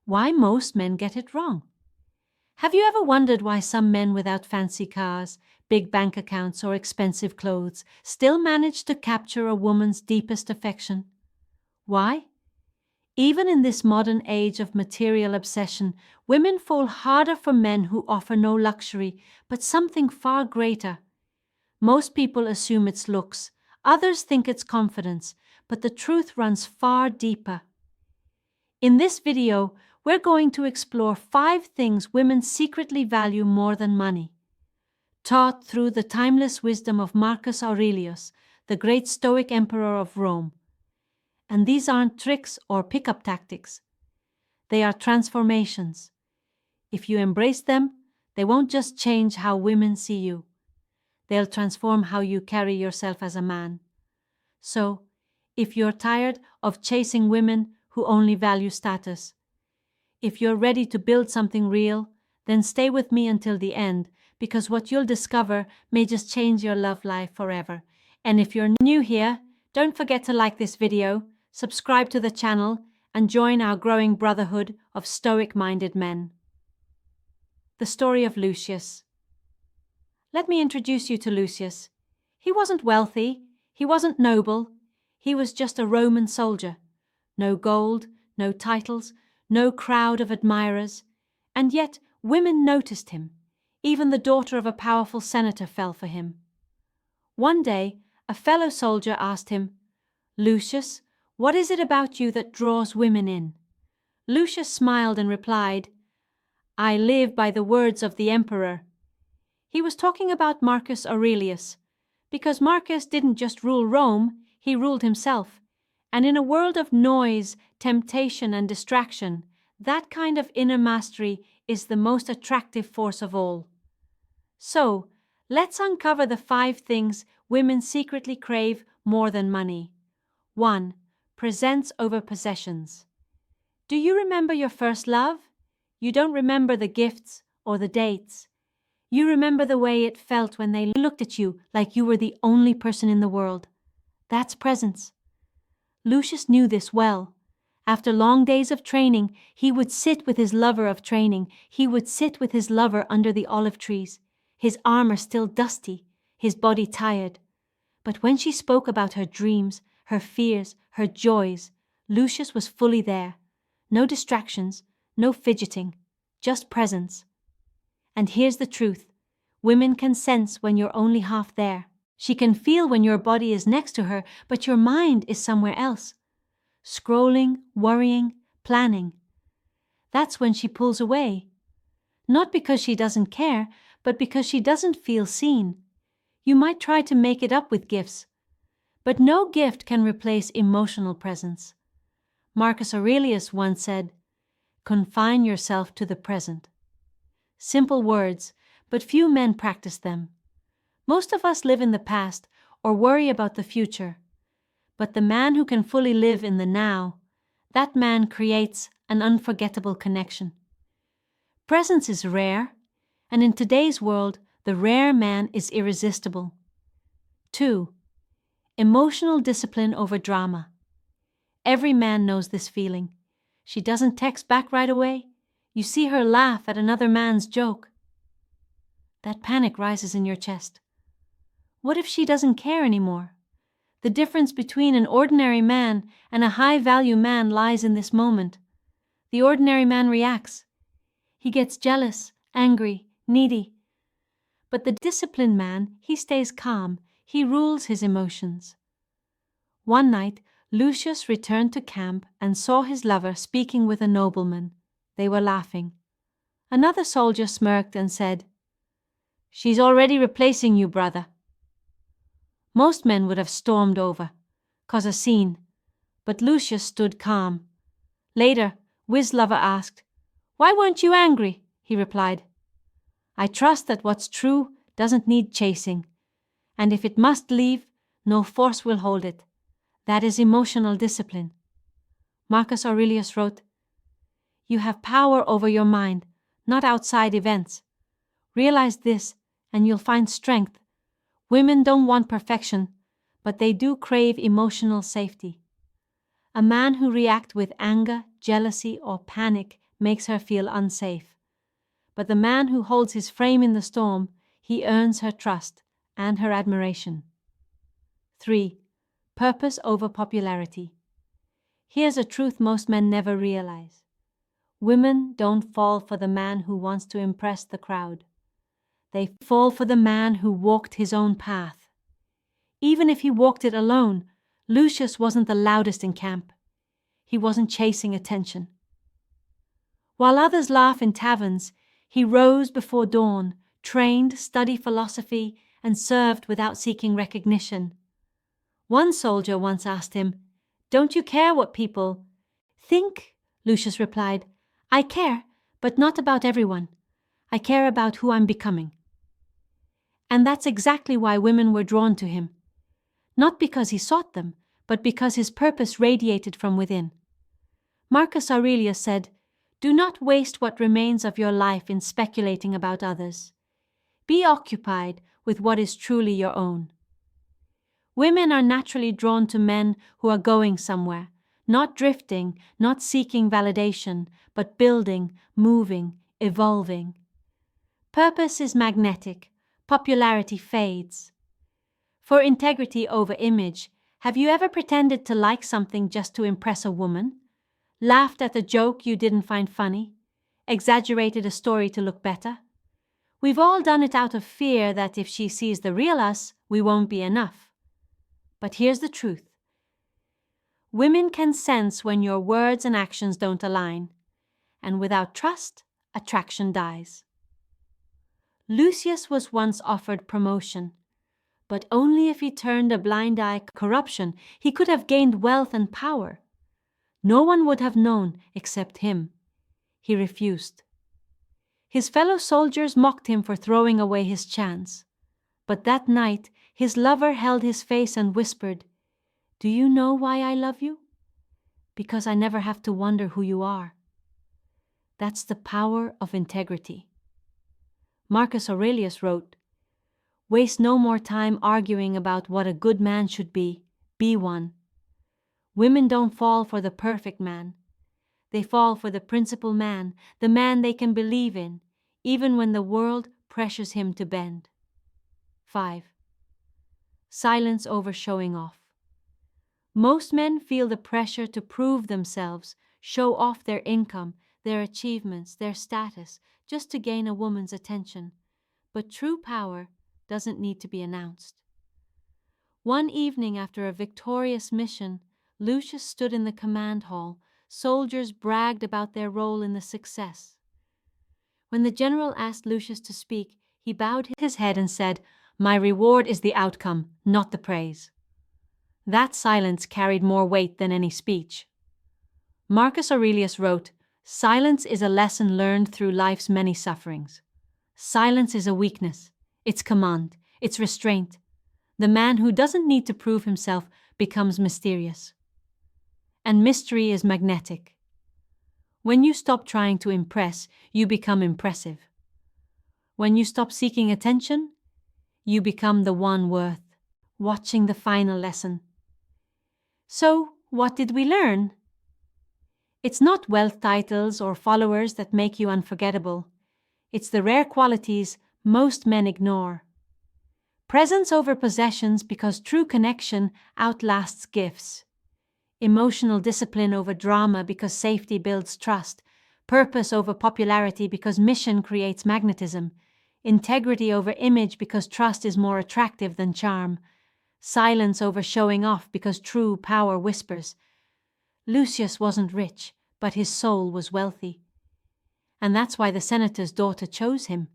why most men get it wrong. Have you ever wondered why some men without fancy cars, big bank accounts, or expensive clothes still manage to capture a woman's deepest affection? Why? Even in this modern age of material obsession, women fall harder for men who offer no luxury, but something far greater. Most people assume it's looks, others think it's confidence, but the truth runs far deeper. In this video, we're going to explore 5 things women secretly value more than money. Taught through the timeless wisdom of Marcus Aurelius, the great Stoic emperor of Rome. And these aren't tricks or pickup tactics. They are transformations. If you embrace them, they won't just change how women see you. They'll transform how you carry yourself as a man. So, if you're tired of chasing women who only value status, if you're ready to build something real, then stay with me until the end, because what you'll discover may just change your love life forever. And if you're new here, don't forget to like this video, subscribe to the channel, and join our growing brotherhood of Stoic-minded men. The story of Lucius. Let me introduce you to Lucius. He wasn't wealthy, he wasn't noble, he was just a Roman soldier. No gold, no titles, no crowd of admirers, and yet women noticed him. Even the daughter of a powerful senator fell for him. One day, a fellow soldier asked him, "Lucius, what is it about you that draws women in?" Lucius smiled and replied, "I live by the words of the emperor." He was talking about Marcus Aurelius, because Marcus didn't just rule Rome, he ruled himself. And in a world of noise, temptation, and distraction, that kind of inner mastery is the most attractive force of all. So, let's uncover the 5 things women secretly crave more than money. 1. Presents over possessions. Do you remember your first love? You don't remember the gifts or the dates. You remember the way it felt when they looked at you like you were the only person in the world. That's presence. Lucius knew this well. After long days of training, he would sit with his lover of training. He would sit with his lover under the olive trees, his armor still dusty, his body tired. But when she spoke about her dreams, her fears, her joys, Lucius was fully there. No distractions, no fidgeting, just presence. And here's the truth. Women can sense when you're only half there. She can feel when your body is next to her, but your mind is somewhere else. Scrolling, worrying, planning. That's when she pulls away. Not because she doesn't care, but because she doesn't feel seen. You might try to make it up with gifts, but no gift can replace emotional presence. Marcus Aurelius once said, "Confine yourself to the present." Simple words, but few men practice them. Most of us live in the past or worry about the future. But the man who can fully live in the now, that man creates an unforgettable connection. Presence is rare, and in today's world, the rare man is irresistible. 2. Emotional discipline over drama. Every man knows this feeling. She doesn't text back right away. You see her laugh at another man's joke. That panic rises in your chest. What if she doesn't care anymore? The difference between an ordinary man and a high-value man lies in this moment. The ordinary man reacts. He gets jealous, angry, needy. But the disciplined man, he stays calm. He rules his emotions. One night, Lucius returned to camp and saw his lover speaking with a nobleman. They were laughing. Another soldier smirked and said, "She's already replacing you, brother." Most men would have stormed over, cause a scene, but Lucius stood calm. Later, Wiz's lover asked, "Why weren't you angry?" He replied, "I trust that what's true doesn't need chasing, and if it must leave, no force will hold it. That is emotional discipline." Marcus Aurelius wrote, "You have power over your mind, not outside events. Realize this, and you'll find strength. Women don't want perfection, but they do crave emotional safety. A man who reacts with anger, jealousy, or panic makes her feel unsafe. But the man who holds his frame in the storm, he earns her trust and her admiration. 3. Purpose over popularity. Here's a truth most men never realize. Women don't fall for the man who wants to impress the crowd. They fall for the man who walked his own path. Even if he walked it alone, Lucius wasn't the loudest in camp. He wasn't chasing attention. While others laugh in taverns, he rose before dawn, trained, studied philosophy, and served without seeking recognition. One soldier once asked him, "Don't you care what people think?" Lucius replied, "I care, but not about everyone. I care about who I'm becoming." And that's exactly why women were drawn to him. Not because he sought them, but because his purpose radiated from within. Marcus Aurelius said, "Do not waste what remains of your life in speculating about others. Be occupied with what is truly your own." Women are naturally drawn to men who are going somewhere, not drifting, not seeking validation, but building, moving, evolving. Purpose is magnetic, popularity fades. For integrity over image, have you ever pretended to like something just to impress a woman? Laughed at a joke you didn't find funny? Exaggerated a story to look better? We've all done it out of fear that if she sees the real us, we won't be enough. But here's the truth. Women can sense when your words and actions don't align, and without trust, attraction dies. Lucius was once offered promotion, but only if he turned a blind eye to corruption. He could have gained wealth and power. No one would have known except him. He refused. His fellow soldiers mocked him for throwing away his chance. But that night, his lover held his face and whispered, "Do you know why I love you? Because I never have to wonder who you are." That's the power of integrity. Marcus Aurelius wrote, "Waste no more time arguing about what a good man should be one." Women don't fall for the perfect man. They fall for the principal man, the man they can believe in, even when the world pressures him to bend. 5. Silence over showing off. Most men feel the pressure to prove themselves, show off their income, their achievements, their status, just to gain a woman's attention. But true power doesn't need to be announced. One evening after a victorious mission, Lucius stood in the command hall. Soldiers bragged about their role in the success. When the general asked Lucius to speak, he bowed his head and said, "My reward is the outcome, not the praise." That silence carried more weight than any speech. Marcus Aurelius wrote, "Silence is a lesson learned through life's many sufferings." Silence is a weakness. It's command. It's restraint. The man who doesn't need to prove himself becomes mysterious. And mystery is magnetic. When you stop trying to impress, you become impressive. When you stop seeking attention, you become the one worth watching. The final lesson. So, what did we learn? It's not wealth titles or followers that make you unforgettable. It's the rare qualities most men ignore. Presence over possessions, because true connection outlasts gifts. Emotional discipline over drama, because safety builds trust. Purpose over popularity, because mission creates magnetism. Integrity over image, because trust is more attractive than charm. Silence over showing off, because true power whispers. Lucius wasn't rich, but his soul was wealthy. And that's why the senator's daughter chose him.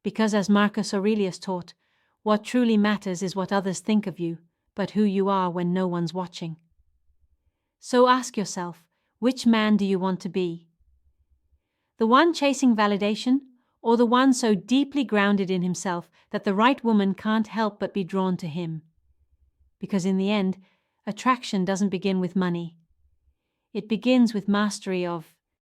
Because as Marcus Aurelius taught, what truly matters is what others think of you, but who you are when no one's watching. So ask yourself, which man do you want to be? The one chasing validation, or the one so deeply grounded in himself that the right woman can't help but be drawn to him? Because in the end, attraction doesn't begin with money. It begins with mastery of